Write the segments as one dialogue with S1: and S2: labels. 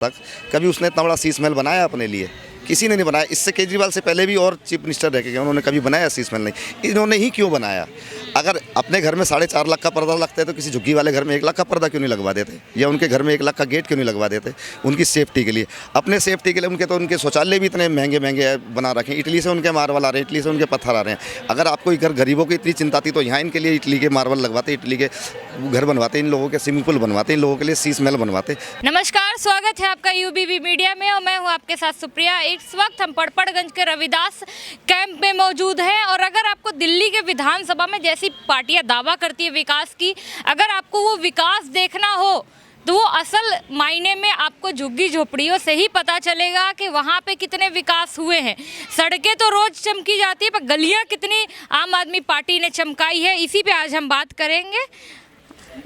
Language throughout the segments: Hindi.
S1: तक कभी उसने इतना बड़ा शीश महल बनाया अपने लिए? किसी ने नहीं बनाया। इससे केजरीवाल से पहले भी और चीफ मिनिस्टर रह के गए, उन्होंने कभी बनाया शीश महल नहीं। इन्होंने ही क्यों बनाया? अगर अपने घर में 4.5 लाख का पर्दा लगता है तो किसी झुग्गी वाले घर में 1 लाख का पर्दा क्यों नहीं लगवा देते? या उनके घर में 1 लाख का गेट क्यों नहीं लगवा देते? उनकी सेफ्टी के लिए, अपने सेफ्टी के लिए। उनके शौचालय भी इतने महंगे महंगे बना रखे हैं। इटली से उनके मार्बल आ रहे हैं, इटली से उनके पत्थर आ रहे हैं। अगर आपको घर गरीबों की इतनी चिंता थी तो यहाँ इनके लिए इटली के मार्बल लगवाते, इटली के घर बनवाते, इन लोगों के स्विमिंग पूल बनवाते, इन लोगों के लिए शीश महल बनवाते।
S2: नमस्कार, स्वागत है आपका यूबीबी मीडिया में और मैं हूं आपके साथ सुप्रिया। इस वक्त हम पड़पड़गंज के रविदास कैंप में मौजूद हैं और अगर आपको दिल्ली के विधानसभा में जैसी पार्टियां दावा करती है विकास की, अगर आपको वो विकास देखना हो तो वो असल मायने में आपको झुग्गी झोपड़ियों से ही पता चलेगा कि वहाँ पे कितने विकास हुए हैं। सड़कें तो रोज चमकी जाती है पर गलियाँ कितनी आम आदमी पार्टी ने चमकाई है, इसी पे आज हम बात करेंगे।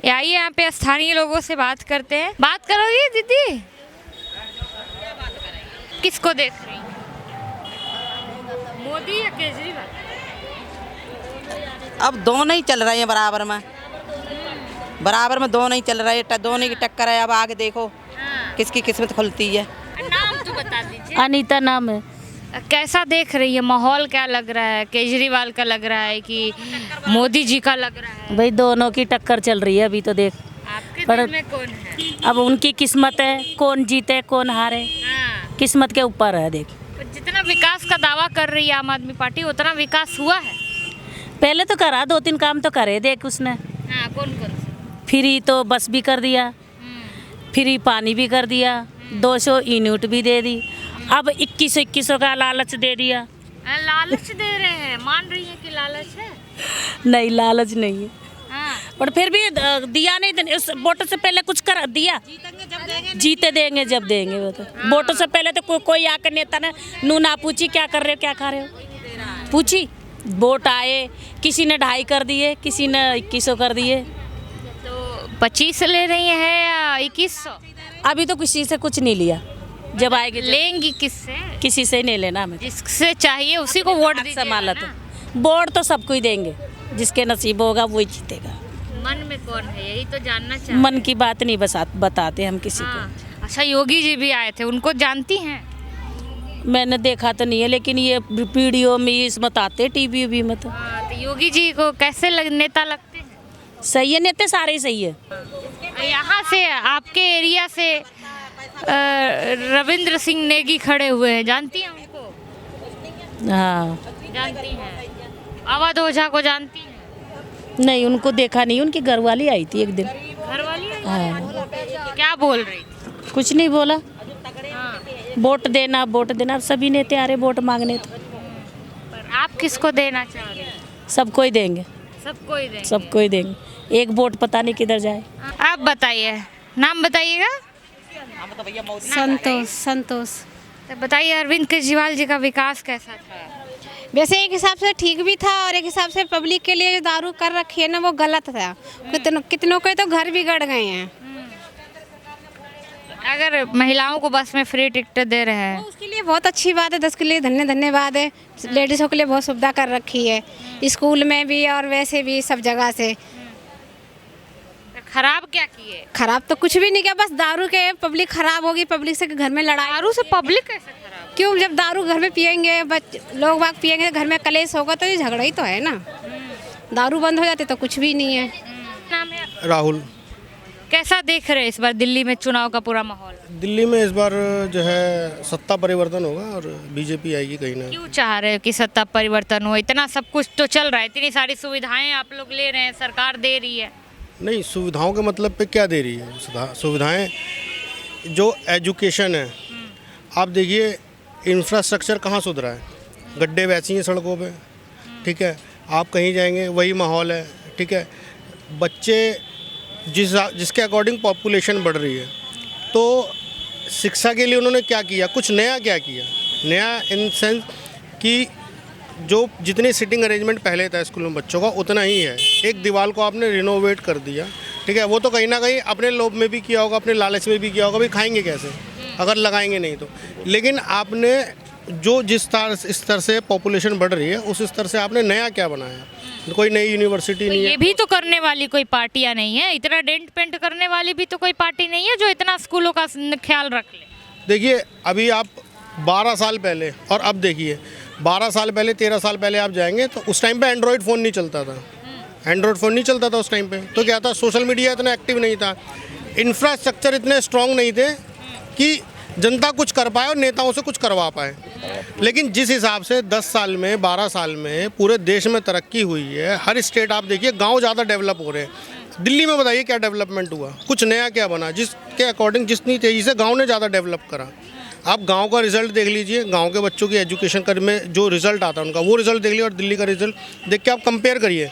S2: आइए यहाँ पे स्थानीय लोगों से बात करते हैं। बात करोगी दीदी? किसको देख रही, मोदी या केजरीवाल?
S3: अब दोनों ही चल रहे हैं बराबर में दोनों ही चल रहे हैं, दोनों की टक्कर है। अब आगे देखो किसकी किस्मत खुलती है।
S2: नाम तो बता दीजिए।
S4: अनीता नाम है।
S2: कैसा देख रही है माहौल? क्या लग रहा है, केजरीवाल का लग रहा है कि मोदी जी का लग रहा है?
S4: भाई दोनों की टक्कर चल रही है अभी तो देख।
S2: आपके
S4: पर
S2: दिल में कौन है?
S4: अब उनकी किस्मत है, कौन जीते कौन हारे,
S2: हाँ।
S4: किस्मत के ऊपर है। देख
S2: जितना विकास का दावा कर रही है आम आदमी पार्टी, उतना विकास हुआ है?
S4: पहले तो करा, 2-3 काम तो करे देख उसने।
S2: हाँ, कौन
S4: फ्री तो बस भी कर दिया, फ्री पानी भी कर दिया, 200 यूनिट भी दे दी। अब 2100 का लालच दे दिया।
S2: लालच दे रहे हैं? मान रही है कि लालच है?
S4: नहीं, लालच नहीं है।
S2: हाँ।
S4: पर फिर भी दिया नहीं, उस वोटों से पहले कुछ कर दिया। जीते देंगे जब देंगे वो तो। वोटों से पहले तो कोई आकर नेता ने नू ना पूछी क्या कर रहे हो क्या खा रहे हो, पूछी। वोट आए, किसी ने 2.5 कर दिए, किसी ने 2100 कर दिए।
S2: तो 25 ले रही है या 2100?
S4: अभी तो किसी से कुछ नहीं लिया, जब आएगी
S2: लेंगी किससे?
S4: किसी से नहीं लेना हमें।
S2: जिससे चाहिए उसी को वोट दीजिएगा
S4: संभाला तो
S2: ना।
S4: वोट तो सबको ही देंगे, जिसके नसीब होगा वही जीतेगा।
S2: मन में कौन है यही तो जानना चाहिए।
S4: मन की बात नहीं बताते हम किसी
S2: हाँ। अच्छा, योगी जी भी आए थे, उनको जानती हैं?
S4: को। मैंने देखा तो नहीं है, लेकिन ये वीडियो में इसमें आते, टीवी भी में तो।
S2: हाँ, तो योगी जी को कैसे नेता लगते हैं?
S4: सही है, नेता सारे ही सही है।
S2: यहाँ से आपके एरिया से रविंद्र सिंह नेगी खड़े हुए हैं, जानती हैं उनको?
S4: हाँ,
S2: जानती हैं। अवध ओझा को जानती हैं?
S4: नहीं, उनको देखा नहीं। उनकी घरवाली आई थी एक दिन।
S2: घरवाली आई?
S4: हाँ।
S2: क्या बोल रही थी?
S4: कुछ नहीं बोला।
S2: हाँ।
S4: वोट देना, सभी नेता आ रहे वोट मांगने तो।
S2: पर आप किसको देना चाह रहे हैं?
S4: सबको ही देंगे,
S2: सबको ही देंगे।
S4: सबको ही देंगे। एक वोट पता नहीं किधर जाए।
S2: आप बताइए, नाम बताइएगा।
S5: संतोष।
S2: तो बताइए, अरविंद केजरीवाल जी का विकास कैसा था?
S5: वैसे एक हिसाब से ठीक भी था और एक हिसाब से पब्लिक के लिए जो दारू कर रखी है ना वो गलत था। कितनों के तो घर बिगड़ गए हैं।
S2: अगर महिलाओं को बस में फ्री टिकट दे रहे हैं
S5: तो उसके लिए बहुत अच्छी बात है, उसके लिए धन्यवाद है। लेडीज़ों के लिए बहुत सुविधा कर रखी है, स्कूल में भी और वैसे भी सब जगह से।
S2: खराब क्या किए?
S5: खराब तो कुछ भी नहीं किया, बस दारू के पब्लिक खराब होगी, पब्लिक से घर में लड़ाई।
S2: दारू से पब्लिक कैसे खराब?
S5: क्यों? जब दारू घर में पियेंगे, लोग बाग पियेंगे, घर में कलेश होगा तो ये झगड़ा ही तो है ना। दारू बंद हो जाती तो कुछ भी नहीं है।
S2: नाम है आपका?
S6: राहुल।
S2: कैसा देख रहे हैं इस बार दिल्ली में चुनाव का पूरा माहौल?
S6: दिल्ली में इस बार जो है सत्ता परिवर्तन होगा और बीजेपी आएगी कहीं ना।
S2: क्यों चाह रहे हो कि सत्ता परिवर्तन हो? इतना सब कुछ तो चल रहा है, इतनी सारी सुविधाएं आप लोग ले रहे हैं, सरकार दे रही है।
S6: नहीं, सुविधाओं के मतलब पे क्या दे रही है? सुविधाएं जो एजुकेशन है, आप देखिए इंफ्रास्ट्रक्चर कहाँ सुधरा है, गड्ढे वैसी हैं सड़कों पे, ठीक है। आप कहीं जाएंगे वही माहौल है, ठीक है। बच्चे जिसके अकॉर्डिंग पॉपुलेशन बढ़ रही है, तो शिक्षा के लिए उन्होंने क्या किया? कुछ नया क्या किया? नया इन सेंस कि जो जितनी सीटिंग अरेंजमेंट पहले था स्कूल में बच्चों का उतना ही है। एक दीवार को आपने रिनोवेट कर दिया, ठीक है। वो तो कहीं ना कहीं अपने लोभ में भी किया होगा, अपने लालच में भी किया होगा, भाई खाएंगे कैसे अगर लगाएंगे नहीं तो। लेकिन आपने जो जिस स्तर से पॉपुलेशन बढ़ रही है उस स्तर से आपने नया क्या बनाया? कोई नई यूनिवर्सिटी
S2: तो
S6: नहीं
S2: ये
S6: है।
S2: भी तो करने वाली कोई पार्टियां नहीं है, इतना डेंट पेंट करने वाली भी तो कोई पार्टी नहीं है जो इतना स्कूलों का ख्याल रख ले।
S6: देखिए अभी आप 12 साल पहले और अब देखिए 12 साल पहले 13 साल पहले आप जाएंगे तो उस टाइम पे एंड्रॉयड फ़ोन नहीं चलता था। एंड्रॉयड फ़ोन नहीं चलता था उस टाइम पे। तो क्या था, सोशल मीडिया इतना एक्टिव नहीं था, इंफ्रास्ट्रक्चर इतने स्ट्रॉन्ग नहीं थे कि जनता कुछ कर पाए और नेताओं से कुछ करवा पाए। लेकिन जिस हिसाब से 10 साल में 12 साल में पूरे देश में तरक्की हुई है, हर स्टेट आप देखिए गांव ज़्यादा डेवलप हो रहे हैं। दिल्ली में बताइए क्या डेवलपमेंट हुआ, कुछ नया क्या बना, जिसके अकॉर्डिंग जितनी तेज़ी से गांव ने ज़्यादा डेवलप करा। आप गांव का रिजल्ट देख लीजिए, गांव के बच्चों की एजुकेशन कर में जो रिजल्ट आता है उनका वो रिजल्ट देख लीजिए और दिल्ली का रिजल्ट देख के आप कंपेयर करिए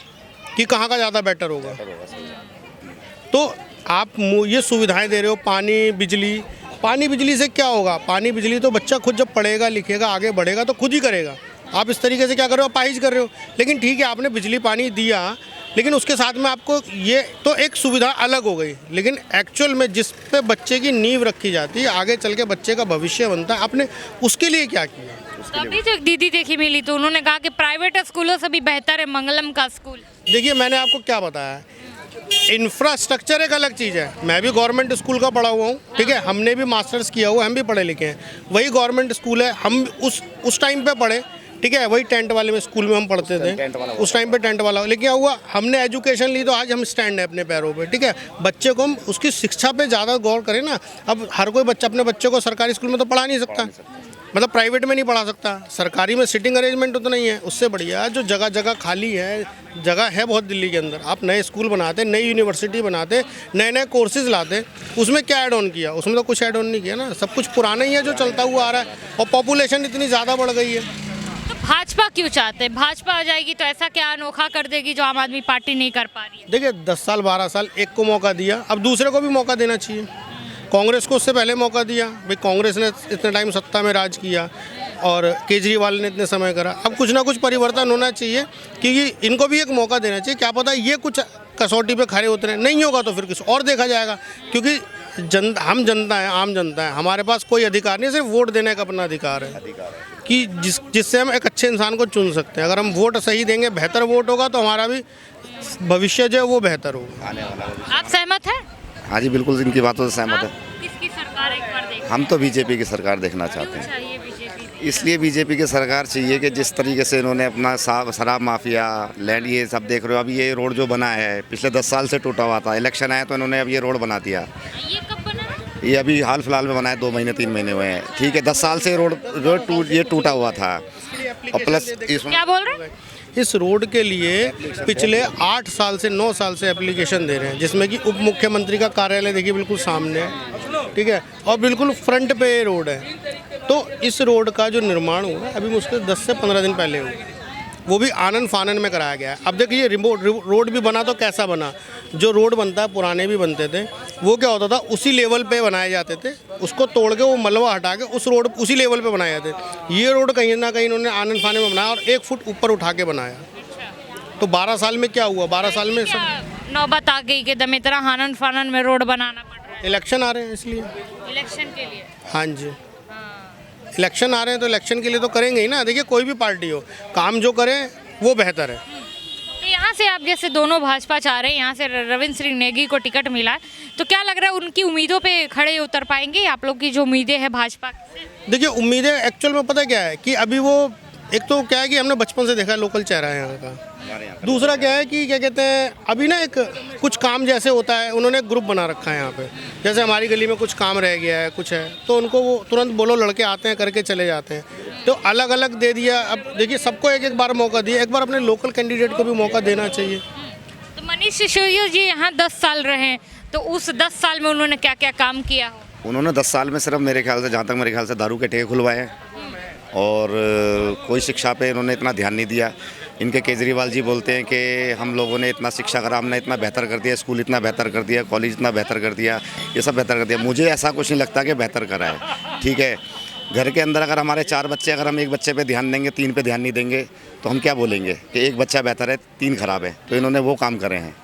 S6: कि कहाँ का ज़्यादा बेटर होगा। तो आप ये सुविधाएं दे रहे हो, पानी बिजली से क्या होगा? पानी बिजली तो बच्चा खुद जब पढ़ेगा लिखेगा आगे बढ़ेगा तो खुद ही करेगा। आप इस तरीके से क्या कर रहे हो, अपाहिज कर रहे हो। लेकिन ठीक है आपने बिजली पानी दिया, लेकिन उसके साथ में आपको ये तो एक सुविधा अलग हो गई। लेकिन एक्चुअल में जिस पे बच्चे की नींव रखी जाती है, आगे चल के बच्चे का भविष्य बनता है, आपने उसके लिए क्या किया?
S2: तो अभी जो एक दीदी देखी मिली तो उन्होंने कहा कि प्राइवेट स्कूलों से भी बेहतर है मंगलम का स्कूल।
S6: देखिए मैंने आपको क्या बताया, इंफ्रास्ट्रक्चर एक अलग चीज़ है। मैं भी गवर्नमेंट स्कूल का पढ़ा हुआ हूँ, ठीक है, हमने भी मास्टर्स किया हुआ, हम भी पढ़े लिखे हैं। वही गवर्नमेंट स्कूल है, हम उस टाइम पे पढ़े, ठीक है, वही टेंट वाले में स्कूल में हम पढ़ते थे, उस टाइम पे टेंट वाला। लेकिन क्या हुआ, हमने एजुकेशन ली तो आज हम स्टैंड है अपने पैरों पे, ठीक है। बच्चे को हम उसकी शिक्षा पे ज़्यादा गौर करें ना। अब हर कोई बच्चा अपने बच्चे को सरकारी स्कूल में तो पढ़ा नहीं सकता, मतलब प्राइवेट में नहीं पढ़ा सकता। सरकारी में सिटिंग अरेंजमेंट उतना नहीं है, उससे बढ़िया जो जगह जगह खाली है, जगह है बहुत दिल्ली के अंदर, आप नए स्कूल बनाते, नई यूनिवर्सिटी बनाते, नए नए कोर्सेज लाते, उसमें क्या ऐड ऑन किया? उसमें तो कुछ ऐड ऑन नहीं किया ना, सब कुछ पुराना ही है जो चलता हुआ आ रहा है। और पॉपुलेशन इतनी ज़्यादा बढ़ गई है।
S2: तो भाजपा क्यों चाहते हैं? भाजपा आ जाएगी तो ऐसा क्या अनोखा कर देगी जो आम आदमी पार्टी नहीं कर पा रही है?
S6: देखिए 10 साल 12 साल एक को मौका दिया, अब दूसरे को भी मौका देना चाहिए। कांग्रेस को उससे पहले मौका दिया, भाई कांग्रेस ने इतने टाइम सत्ता में राज किया और केजरीवाल ने इतने समय करा। अब कुछ ना कुछ परिवर्तन होना चाहिए, क्योंकि इनको भी एक मौका देना चाहिए। क्या पता ये कुछ कसौटी पे खड़े उतरे, नहीं होगा तो फिर कुछ और देखा जाएगा। क्योंकि हम जनता है, आम जनता है, हमारे पास कोई अधिकार नहीं, सिर्फ वोट देने का अपना अधिकार है कि जिससे हम एक अच्छे इंसान को चुन सकते हैं। अगर हम वोट सही देंगे, बेहतर वोट होगा तो हमारा भी भविष्य जो है वो बेहतर होगा।
S2: आप सहमत हैं?
S1: हाँ जी बिल्कुल, इनकी बातों से सहमत है।
S2: किसकी सरकार एक बार देखें?
S1: हम तो बीजेपी की सरकार देखना चाहते हैं।
S2: चाहिए बीजेपी।
S1: इसलिए बीजेपी की सरकार चाहिए कि जिस तरीके से इन्होंने अपना शराब माफिया, लैंड, ये सब देख रहे हो। अभी ये रोड जो बना है पिछले 10 साल से टूटा हुआ था, इलेक्शन आया तो इन्होंने अब ये रोड बना दिया।
S2: ये कब बना?
S1: ये अभी हाल फिलहाल में बना है, 2 महीने 3 महीने हुए हैं, ठीक है। 10 साल से ये टूटा हुआ था। और प्लस इसमें
S2: क्या बोल रहे हैं?
S6: इस रोड के लिए पिछले 8 साल से 9 साल से एप्लीकेशन दे रहे हैं, जिसमें कि उप मुख्यमंत्री का कार्यालय देखिए बिल्कुल सामने है, ठीक है, और बिल्कुल फ्रंट पे ये रोड है। तो इस रोड का जो निर्माण हुआ अभी मुझसे 10 से 15 दिन पहले हुआ, वो भी आनन फानन में कराया गया है। अब देखिए रोड भी बना तो कैसा बना, जो रोड बनता है पुराने भी बनते थे, वो क्या होता था उसी लेवल पे बनाए जाते थे, उसको तोड़ के वो मलबा हटा के उस रोड उसी लेवल पे बनाए जाते। ये रोड कहीं ना कहीं इन्होंने आनन फानन में बनाया और 1 फुट ऊपर उठा के बनाया। तो 12 साल में क्या हुआ? 12 साल में सब
S2: नौबत आ गई कि दम इतना हानन फानन में रोड बनाना पड़ रहा है
S6: इलेक्शन आ रहे हैं, इसलिए।
S2: इलेक्शन के लिए।
S6: हाँ जी, इलेक्शन आ रहे हैं तो इलेक्शन के लिए तो करेंगे ही ना। देखिए कोई भी पार्टी हो, काम जो करे वो बेहतर है।
S2: तो यहाँ से आप जैसे दोनों भाजपा चाह रहे हैं, यहाँ से रविंद्र सिंह नेगी को टिकट मिला है, तो क्या लग रहा है उनकी उम्मीदों पे खड़े उतर पाएंगे? आप लोग की जो उम्मीदें हैं भाजपा से?
S6: देखिए उम्मीदें एक्चुअल में पता क्या है कि अभी वो एक तो क्या है कि हमने बचपन से देखा है लोकल चेहरा है यहाँ का। दूसरा क्या है कि क्या कहते हैं, अभी ना एक कुछ काम जैसे होता है, उन्होंने एक ग्रुप बना रखा है यहाँ पे। जैसे हमारी गली में कुछ काम रह गया है, कुछ है, तो उनको वो तुरंत बोलो, लड़के आते हैं करके चले जाते हैं। तो अलग अलग दे दिया। अब देखिए सबको एक बार मौका दिया, एक बार अपने लोकल कैंडिडेट को भी मौका देना चाहिए।
S2: तो मनीष सिसोदिया जी यहाँ 10 साल रहे, तो उस 10 साल में उन्होंने क्या क्या काम किया हो?
S1: उन्होंने 10 साल में सिर्फ मेरे ख्याल से, जहाँ तक मेरे ख्याल से, दारू के ठेके खुलवाए हैं और कोई शिक्षा पे इन्होंने इतना ध्यान नहीं दिया। इनके केजरीवाल जी बोलते हैं कि हम लोगों ने इतना शिक्षा करा, हमने इतना बेहतर कर दिया, स्कूल इतना बेहतर कर दिया, कॉलेज इतना बेहतर कर दिया, ये सब बेहतर कर दिया। मुझे ऐसा कुछ नहीं लगता कि बेहतर करा है, ठीक है। घर के अंदर अगर हमारे 4 बच्चे, अगर हम एक बच्चे पे ध्यान देंगे, 3 पे ध्यान नहीं देंगे, तो हम क्या बोलेंगे कि एक बच्चा बेहतर है, 3 खराब है। तो इन्होंने वो काम करे हैं,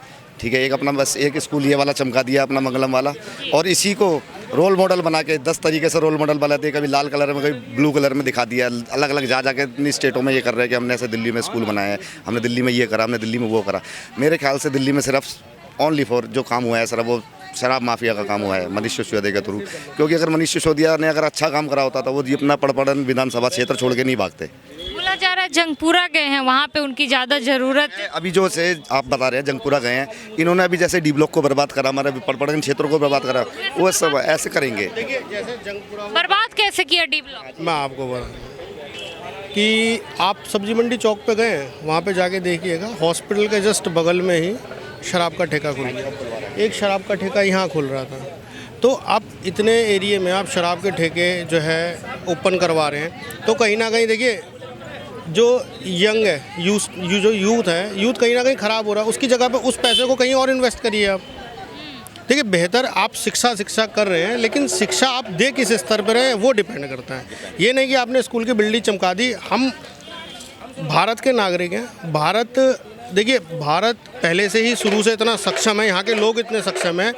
S1: ठीक है। एक अपना बस एक स्कूल ये वाला चमका दिया अपना मंगलम वाला, और इसी को रोल मॉडल बना के 10 तरीके से रोल मॉडल बनाते हैं, कभी लाल कलर में कभी ब्लू कलर में दिखा दिया, अलग अलग जा के अपनी स्टेटों में ये कर रहे हैं कि हमने ऐसे दिल्ली में स्कूल बनाया है, हमने दिल्ली में ये करा, हमने दिल्ली में वो करा। मेरे ख्याल से दिल्ली में सिर्फ ओनली फॉर जो काम हुआ है सिर्फ वो शराब माफिया का काम हुआ है मनीष सिसोदिया के थ्रू, क्योंकि अगर मनीष सिसोदिया ने अगर अच्छा काम करा होता तो वो अपना पड़पड़न विधानसभा क्षेत्र छोड़ के नहीं भागते।
S2: बोला जा रहा है जंगपुरा गए हैं, वहाँ पे उनकी ज़्यादा ज़रूरत है।
S1: अभी जो से आप बता रहे हैं जंगपुरा गए हैं, इन्होंने अभी जैसे डी ब्लॉक को बर्बाद करा, हमारे पड़पड़न क्षेत्रों को बर्बाद करा, वो सब ऐसे करेंगे।
S2: बर्बाद कैसे किया डी ब्लॉक?
S6: मैं आपको बता कि आप सब्जी मंडी चौक पे गए हैं, वहाँ पे जाके देखिएगा, हॉस्पिटल के जस्ट बगल में ही शराब का ठेका खुल गया। एक शराब का ठेका यहाँ खुल रहा था, तो आप इतने एरिया में आप शराब के ठेके जो है ओपन करवा रहे हैं, तो कहीं ना कहीं देखिए जो यंग है जो यूथ है, यूथ कहीं ना कहीं ख़राब हो रहा है। उसकी जगह पे उस पैसे को कहीं और इन्वेस्ट करिए आप। देखिए बेहतर आप शिक्षा कर रहे हैं, लेकिन शिक्षा आप दे किस स्तर पर है वो डिपेंड करता है। ये नहीं कि आपने स्कूल की बिल्डिंग चमका दी। हम भारत के नागरिक हैं। भारत देखिए भारत पहले से ही शुरू से इतना सक्षम है, यहाँ के लोग इतने सक्षम हैं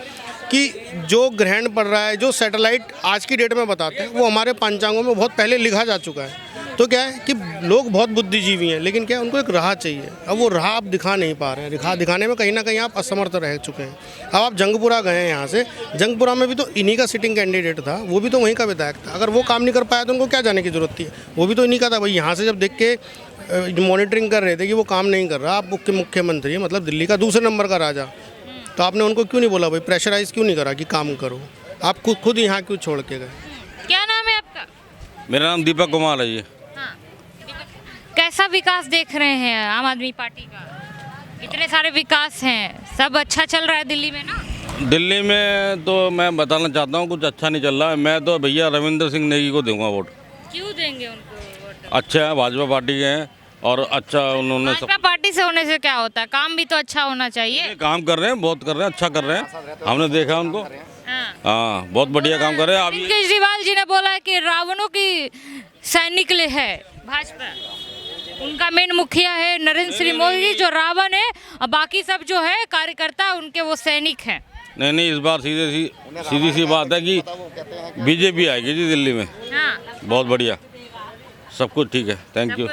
S6: कि जो ग्रहण पड़ रहा है, जो सैटेलाइट आज की डेट में बताते हैं, वो हमारे पंचांगों में बहुत पहले लिखा जा चुका है। तो क्या है कि लोग बहुत बुद्धिजीवी हैं, लेकिन क्या है उनको एक राह चाहिए। अब वो राह आप दिखा नहीं पा रहे हैं, राह दिखाने में कहीं ना कहीं आप असमर्थ रह चुके हैं। अब आप जंगपुरा गए हैं, यहाँ से जंगपुरा में भी तो इन्हीं का सिटिंग कैंडिडेट था, वो भी तो वहीं का विधायक था। अगर वो काम नहीं कर पाया तो उनको क्या जाने की जरूरत थी, वो भी तो इन्हीं का था भाई। यहाँ से जब देख के मॉनिटरिंग कर रहे थे कि वो काम नहीं कर रहा, आप मुख्यमंत्री मतलब दिल्ली का दूसरे नंबर का राजा, तो आपने उनको क्यों नहीं बोला भाई, प्रेशराइज क्यों नहीं करा कि काम करो? आप खुद यहाँ क्यों छोड़ के गए?
S2: क्या नाम है आपका?
S7: मेरा नाम दीपक कुमार है जी।
S2: हाँ, कैसा विकास देख रहे हैं आम आदमी पार्टी का? इतने सारे विकास हैं, सब अच्छा चल रहा है दिल्ली में ना?
S7: दिल्ली में तो मैं बताना चाहता हूँ कुछ अच्छा नहीं चल रहा है। मैं तो भैया रविंद्र सिंह नेगी को दूंगा वोट।
S2: क्यों देंगे उनको वोट?
S7: अच्छा है, भाजपा पार्टी के हैं और अच्छा उन्होंने सब
S2: भाजपा पार्टी से होने से क्या होता है, काम भी तो अच्छा होना चाहिए।
S7: काम कर रहे हैं, बहुत कर रहे हैं, अच्छा कर रहे हैं, हमने देखा उनको। हाँ, बहुत बढ़िया काम कर रहे हैं। अभी
S2: केजरीवाल जी ने बोला है कि रावणों की सैनिक है भाजपा, उनका मेन मुखिया है नरेंद्र श्री मोदी, जो रावण है, और बाकी सब जो है कार्यकर्ता उनके वो सैनिक हैं।
S7: नहीं, इस बार सीधी सी बात है कि बीजेपी आएगी जी दिल्ली में।
S2: हाँ,
S7: बहुत बढ़िया, सब कुछ ठीक है, थैंक यू।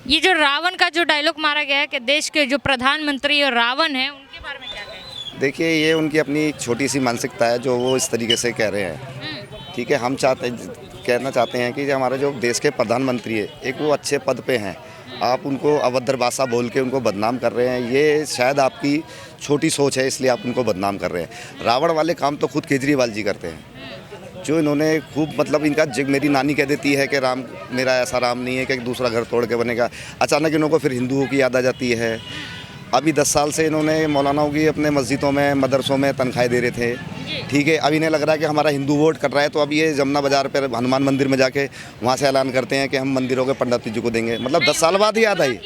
S2: ये जो रावण का जो डायलॉग मारा गया है कि देश के जो प्रधानमंत्री और रावण है, उनके बारे में क्या कहें?
S1: देखिए ये उनकी अपनी एक छोटी सी मानसिकता है जो वो इस तरीके से कह रहे हैं। ठीक है, हम कहना चाहते हैं कि जो हमारे जो देश के प्रधानमंत्री है, एक वो अच्छे पद पे हैं, आप उनको अभद्र भाषा बोल के उनको बदनाम कर रहे हैं। ये शायद आपकी छोटी सोच है, इसलिए आप उनको बदनाम कर रहे हैं। रावण वाले काम तो खुद केजरीवाल जी करते हैं, जो इन्होंने खूब मतलब इनका मेरी नानी कह देती है कि राम मेरा ऐसा राम नहीं है कि दूसरा घर तोड़ के बनेगा। अचानक इन्हों को फिर हिंदुओं की याद आ जाती है। अभी 10 साल से इन्होंने मौलानाओं की अपने मस्जिदों में मदरसों में तनख्वाहें दे रहे थे। ठीक है, अब इन्हें लग रहा है कि हमारा हिंदू वोट कर रहा है, तो अब ये जमुना बाजार पर हनुमान मंदिर में जाके वहाँ से ऐलान करते हैं कि हम मंदिरों के पंडित जी को देंगे। मतलब 10 साल बाद ही याद आई।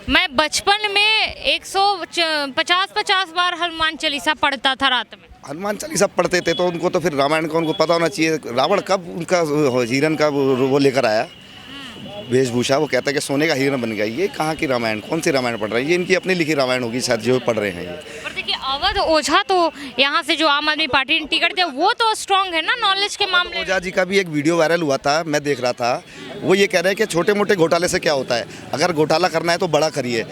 S2: मैं बचपन में 150 बार हनुमान चालीसा पढ़ता था रात में।
S1: हनुमान चालीसा पढ़ते थे तो उनको तो फिर रामायण का उनको पता होना चाहिए। रावण कब उनका हिरन का वो लेकर आया वेशभूषा, वो कहता है कि सोने का हिरन बन गया। ये कहाँ की रामायण, कौन सी रामायण पढ़ रहे हैं? ये इनकी अपनी लिखी रामायण होगी शायद जो पढ़ रहे हैं ये।
S2: पर देखिए अवध ओझा तो यहाँ से जो आम आदमी पार्टी ने टिकट दिया, वो तो स्ट्रांग है ना नॉलेज के मामले में।
S1: ओझा जी का भी एक वीडियो वायरल हुआ था, मैं देख रहा था। वो ये कह रहे हैं कि छोटे मोटे घोटाले से क्या होता है, अगर घोटाला करना है तो बड़ा करिए।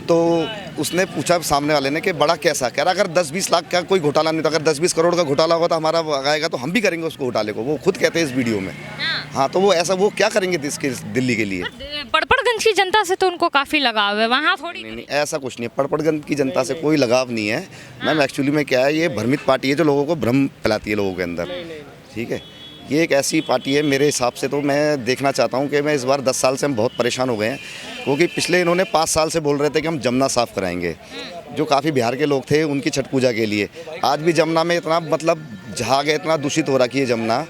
S1: तो उसने पूछा सामने वाले ने कि बड़ा कैसा? कह रहा अगर 10-20 लाख का कोई घोटाला नहीं था, अगर 10-20 करोड़ का घोटाला होगा तो हमारा आएगा तो हम भी करेंगे उसको घोटाले को। वो खुद कहते हैं इस वीडियो में। हाँ, तो वो ऐसा वो क्या करेंगे दिल्ली के लिए?
S2: पड़पड़गंज की जनता से तो उनको काफ़ी लगाव है, वहाँ थोड़ी
S1: नहीं, ऐसा कुछ नहीं है। पड़पड़गंज की जनता से कोई लगाव नहीं है मैम। एक्चुअली में क्या है, ये भ्रमित पार्टी है जो लोगों को भ्रम फैलाती है लोगों के अंदर। ठीक है, ये एक ऐसी पार्टी है मेरे हिसाब से। तो मैं देखना चाहता हूँ कि मैं इस बार 10 साल से हम बहुत परेशान हो गए हैं, क्योंकि पिछले इन्होंने 5 साल से बोल रहे थे कि हम जमुना साफ़ कराएंगे, जो काफ़ी बिहार के लोग थे उनकी छठ पूजा के लिए। आज भी जमुना में इतना मतलब झाग है, इतना दूषित हो रखी है जमुना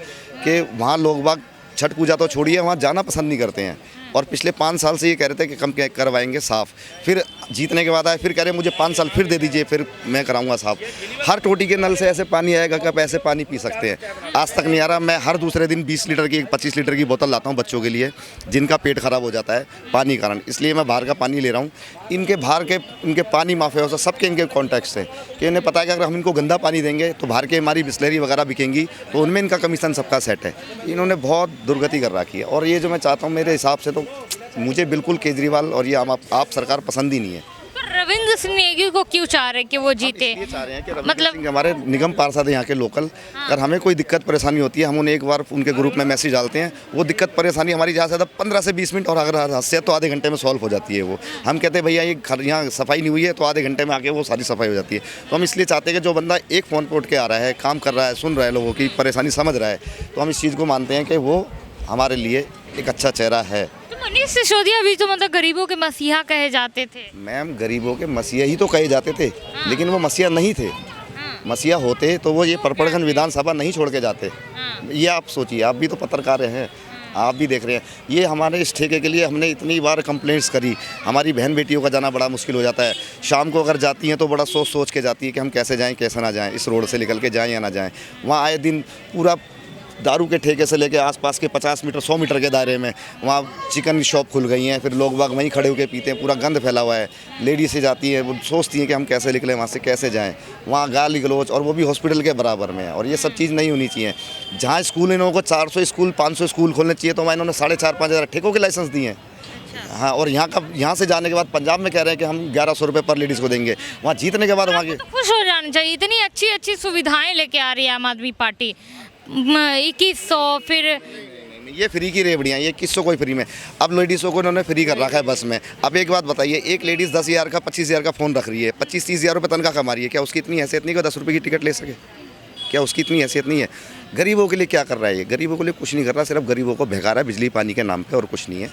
S1: कि वहाँ लोग बाग छठ पूजा तो छोड़िए, वहाँ जाना पसंद नहीं करते हैं। और पिछले 5 साल से ये कह रहे थे कि कम करवाएंगे साफ़, फिर जीतने के बाद आए फिर कह रहे मुझे 5 साल फिर दे दीजिए, फिर मैं कराऊंगा साफ़। हर टोटी के नल से ऐसे पानी आएगा कि आप ऐसे पानी पी सकते हैं, आज तक नहीं आ रहा। मैं हर दूसरे दिन 20 लीटर की 25 लीटर की बोतल लाता हूँ बच्चों के लिए जिनका पेट ख़राब हो जाता है पानी कारण, इसलिए मैं बाहर का पानी ले रहा हूँ। इनके बाहर के इनके पानी माफिया से सबके इनके कॉन्टैक्ट्स हैं कि इन्हें पता है कि अगर हम इनको गंदा पानी देंगे तो बाहर के हमारी बिस्लरी वगैरह बिकेंगी, तो उनमें इनका कमीशन सबका सेट है। इन्होंने बहुत दुर्गति कर रखी है और ये जो मैं चाहता हूँ मेरे हिसाब से तो मुझे बिल्कुल केजरीवाल और ये आप सरकार पसंद ही नहीं है।
S2: रविंद्र सिंह नेगी को क्यों चाह रहे हैं कि वो जीते?
S1: ये चाह रहे हैं कि रविंद्र सिंह हमारे निगम पार्षद हैं यहाँ के लोकल, अगर हमें कोई दिक्कत परेशानी होती है हम उन्हें एक बार उनके ग्रुप में मैसेज डालते हैं, वो दिक्कत परेशानी हमारी ज़्यादा से ज़्यादा 15 से 20 मिनट और अगर हद से तो आधे घंटे में सॉल्व हो जाती है। वो हम कहते हैं भैया ये यहाँ सफाई नहीं हुई है, तो आधे घंटे में आके वो सारी सफाई हो जाती है। तो हम इसलिए चाहते हैं कि जो बंदा एक फ़ोन पर उठ के आ रहा है, काम कर रहा है, सुन रहा है, लोगों की परेशानी समझ रहा है, तो हम इस चीज़ को मानते हैं कि वो हमारे लिए एक अच्छा चेहरा है।
S2: तो मनीष सिसोदिया भी तो मतलब गरीबों के मसीहा कहे जाते थे।
S1: मैम गरीबों के मसीहा ही तो कहे जाते थे, लेकिन वो मसीहा नहीं थे। मसीहा होते तो वो ये परपड़गंज विधानसभा नहीं छोड़ के जाते। ये आप सोचिए, आप भी तो पत्रकार हैं, आप भी देख रहे हैं। ये हमारे इस ठेके के लिए हमने इतनी बार कंप्लेंट्स करी, हमारी बहन बेटियों का जाना बड़ा मुश्किल हो जाता है। शाम को अगर जाती हैं तो बड़ा सोच सोच के जाती है कि हम कैसे जाएं कैसे ना जाएं, इस रोड से निकल के जाएं या ना जाएं। वहाँ आए दिन पूरा दारू के ठेके से लेके आसपास के 50 मीटर 100 मीटर के दायरे में वहाँ चिकन शॉप खुल गई हैं, फिर लोग बाग वहीं खड़े होकर पीते हैं, पूरा गंद फैला हुआ है। लेडीज से जाती है, वो सोचती हैं कि हम कैसे निकलें वहाँ से, कैसे जाएं। वहाँ गाली गलौज और वो भी हॉस्पिटल के बराबर में है, और ये सब चीज़ नहीं होनी चाहिए। जहाँ स्कूल इन लोगों को 400 स्कूल 500 स्कूल खोलने चाहिए, तो वहाँ इन्होंने 4,500-5 हज़ार ठेकों के लाइसेंस दिए हैं। हाँ, और यहाँ से जाने के बाद पंजाब में कह रहे हैं कि हम 1100 रुपये पर लेडीज़ को देंगे। वहाँ जीतने के बाद वहाँ के
S2: तो खुश हो जाना चाहिए, इतनी अच्छी अच्छी सुविधाएं लेके आ रही है आम आदमी पार्टी। 2100 फिर
S1: ये फ्री की रेवड़ियाँ, ये 2100 कोई फ्री में। अब लेडीज़ों को इन्होंने फ्री कर रखा है बस में। अब एक बात बताइए, एक लेडीज़ 10,000 का 25,000 का फ़ोन रख रही है, 25-30 हज़ार रुपये तनख्वाह कमा रही है, क्या उसकी इतनी हैसियत नहीं कि 10 रुपये की टिकट ले सके? क्या उसकी इतनी हैसियत नहीं है? गरीबों के लिए क्या कर रहा है ये? गरीबों के लिए कुछ नहीं कर रहा, सिर्फ गरीबों को भगा रहा है बिजली पानी के नाम पे, और कुछ नहीं है।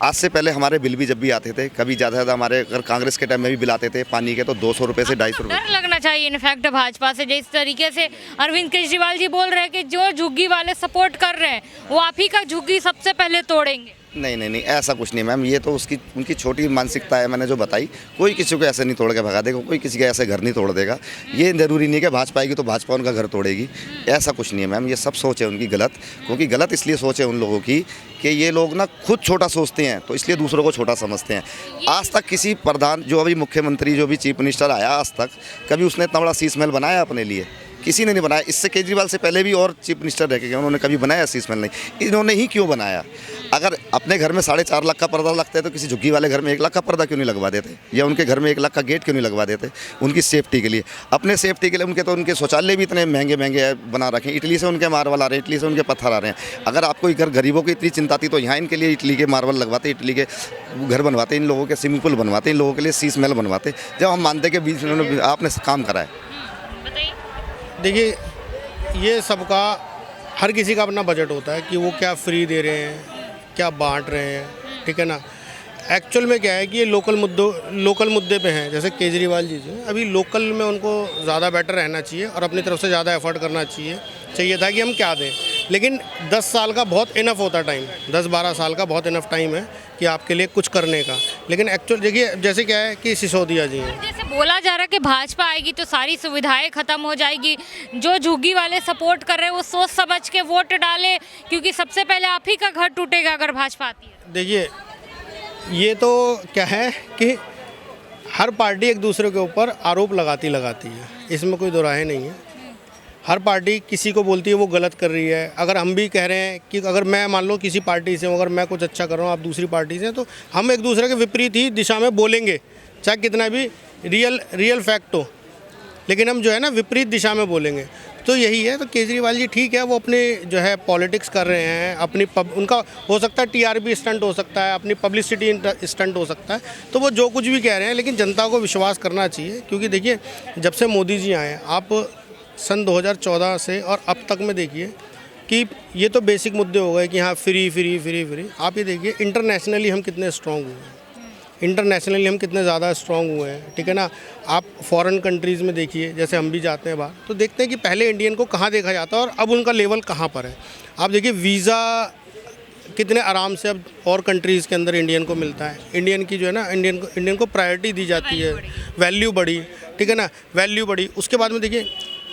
S1: आज से पहले हमारे बिल भी जब भी आते थे, कभी ज़्यादा से ज़्यादा हमारे अगर कांग्रेस के टाइम में भी बिल आते थे पानी के, तो 200 रुपये से 250 रुपये।
S2: डर लगना चाहिए इनफैक्ट भाजपा से, जिस तरीके से अरविंद केजरीवाल जी बोल रहे हैं कि जो झुग्गी वाले सपोर्ट कर रहे हैं वो आप ही का झुग्गी सबसे पहले तोड़ेंगे।
S1: नहीं, ऐसा कुछ नहीं मैम, ये तो उनकी छोटी मानसिकता है, मैंने जो बताई। कोई किसी को ऐसे नहीं तोड़ के भगा देगा, कोई किसी का ऐसे घर नहीं तोड़ देगा। ये ज़रूरी नहीं कि भाजपा आएगी तो भाजपा उनका घर तोड़ेगी, ऐसा कुछ नहीं है मैम। ये सब सोच है उनकी गलत, क्योंकि गलत इसलिए सोच है उन लोगों की कि ये लोग ना खुद छोटा सोचते हैं, तो इसलिए दूसरों को छोटा समझते हैं। आज तक किसी प्रधान, जो अभी मुख्यमंत्री, जो भी चीफ मिनिस्टर आया आज तक, कभी उसने इतना बड़ा शीश महल बनाया अपने लिए? किसी ने नहीं बनाया। इससे केजरीवाल से पहले भी और चीफ मिनिस्टर रह गए, उन्होंने कभी बनाया शीश महल नहीं। इन्होंने ही क्यों बनाया? अगर अपने घर में 4.5 लाख का पर्दा लगता है तो किसी झुग्गी वाले घर में 1 लाख का पर्दा क्यों नहीं लगवा देते, या उनके घर में 1 लाख का गेट क्यों नहीं लगवा देते? उनकी सेफ्टी के लिए, अपने सेफ्टी के लिए। उनके शौचालय भी इतने महंगे महंगे बना रखे हैं, इटली से उनके मार्बल आ रहे हैं, इटली से उनके पत्थर आ रहे हैं। अगर आपको घर गरीबों की इतनी चिंता थी तो यहाँ इनके लिए इटली के मार्बल लगवाते, इटली के घर बनवाते, इन लोगों के स्विमिंग पूल बनवाते, इन लोगों के लिए शीश महल बनवाते, जब हम मानते कि बीच में आपने काम करा है।
S6: देखिए, ये सबका, हर किसी का अपना बजट होता है कि वो क्या फ्री दे रहे हैं, क्या बांट रहे हैं, ठीक है ना। एक्चुअल में क्या है कि ये लोकल मुद्दे पे हैं। जैसे केजरीवाल जी जो अभी लोकल में, उनको ज़्यादा बेटर रहना चाहिए और अपनी तरफ से ज़्यादा एफर्ट करना चाहिए था कि हम क्या दें। लेकिन 10 साल का बहुत इनफ होता है टाइम, 10-12 साल का बहुत इनफ टाइम है कि आपके लिए कुछ करने का। लेकिन एक्चुअल देखिए, जैसे क्या है कि सिसोदिया जी हैं,
S2: जैसे बोला जा रहा है कि भाजपा आएगी तो सारी सुविधाएं खत्म हो जाएगी, जो झुग्गी वाले सपोर्ट कर रहे हैं वो सोच समझ के वोट डाले, क्योंकि सबसे पहले आप ही का घर टूटेगा अगर भाजपा आती है।
S6: देखिए ये तो क्या है कि हर पार्टी एक दूसरे के ऊपर आरोप लगाती है, इसमें कोई दो राहें नहीं है। हर पार्टी किसी को बोलती है वो गलत कर रही है। अगर हम भी कह रहे हैं कि अगर मैं मान लो किसी पार्टी से हूँ, अगर मैं कुछ अच्छा कर रहा हूँ, आप दूसरी पार्टी से, तो हम एक दूसरे के विपरीत ही दिशा में बोलेंगे, चाहे कितना भी रियल फैक्ट हो, लेकिन हम जो है ना विपरीत दिशा में बोलेंगे। तो यही है। तो केजरीवाल जी ठीक है, वो अपने जो है पॉलिटिक्स कर रहे हैं, अपनी उनका हो सकता है टीआरपी स्टंट हो सकता है, अपनी पब्लिसिटी स्टंट हो सकता है, तो वो जो कुछ भी कह रहे हैं, लेकिन जनता को विश्वास करना चाहिए। क्योंकि देखिए, जब से मोदी जी आए, आप सन 2014 से और अब तक में देखिए कि ये तो बेसिक मुद्दे हो गए कि हाँ फ्री। आप ये देखिए इंटरनेशनली हम कितने स्ट्रॉन्ग हुए हैं, इंटरनेशनली हम कितने ज़्यादा स्ट्रॉन्ग हुए हैं, ठीक है ना। आप फॉरेन कंट्रीज़ में देखिए, जैसे हम भी जाते हैं बाहर, तो देखते हैं कि पहले इंडियन को कहाँ देखा जाता है और अब उनका लेवल कहाँ पर है। आप देखिए वीज़ा कितने आराम से अब और कंट्रीज़ के अंदर इंडियन को मिलता है। इंडियन की जो है ना, इंडियन को प्रायोरिटी दी जाती है, वैल्यू बढ़ी, ठीक है ना, वैल्यू बढ़ी। उसके बाद में देखिए,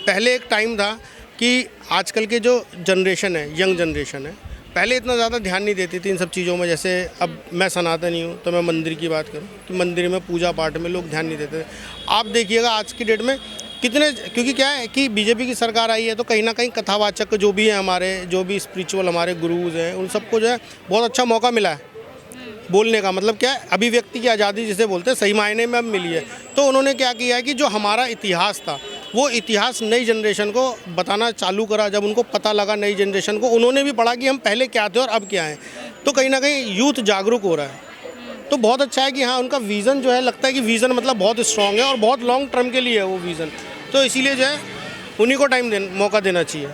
S6: पहले एक टाइम था कि आजकल के जो जनरेशन है, यंग जनरेशन है, पहले इतना ज़्यादा ध्यान नहीं देती थी इन सब चीज़ों में। जैसे अब मैं सनातनी हूँ तो मैं मंदिर की बात करूँ कि मंदिर में पूजा पाठ में लोग ध्यान नहीं देते थे। आप देखिएगा आज की डेट में कितने, क्योंकि क्या है कि बीजेपी की सरकार आई है तो कहीं ना कहीं कथावाचक जो भी हैं हमारे, जो भी स्पिरिचुअल हमारे गुरुज हैं, उन सबको जो है बहुत अच्छा मौका मिला है बोलने का। मतलब क्या है, अभिव्यक्ति की आज़ादी जिसे बोलते हैं, सही मायने में अब मिली है। तो उन्होंने क्या किया है कि जो हमारा इतिहास था, वो इतिहास नई जनरेशन को बताना चालू करा। जब उनको पता लगा नई जनरेशन को, उन्होंने भी पढ़ा कि हम पहले क्या थे और अब क्या हैं, तो कहीं ना कहीं यूथ जागरूक हो रहा है। तो बहुत अच्छा है कि हाँ, उनका विज़न जो है, लगता है कि विज़न मतलब बहुत स्ट्रॉन्ग है और बहुत लॉन्ग टर्म के लिए है वो विज़न। तो इसीलिए जो है उन्हीं को मौका देना चाहिए।